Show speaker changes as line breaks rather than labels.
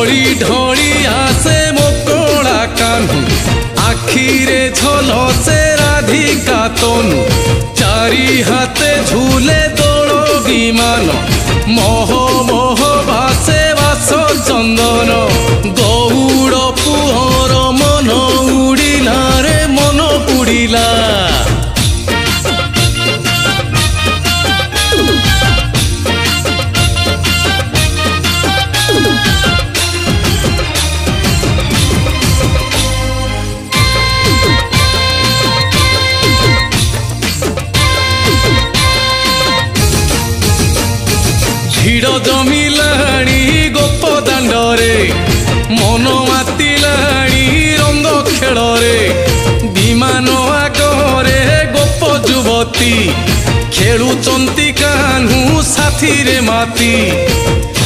ढोली ढोली आसे मोकोड़ा कान्हू आखिरे झलसे राधिका तनु चारि हाथे झूले दौड़ो विमान मोह मोह भासे वास चंदन गौड़ पुहर मन उड़िला रे मन उड़िला भिड़ जमिलाणी गोप दांडरे मन मातिलाणी रंग खेलरे विमान आगरे गोप युवती खेलुचंती कान्हू साथी रे माती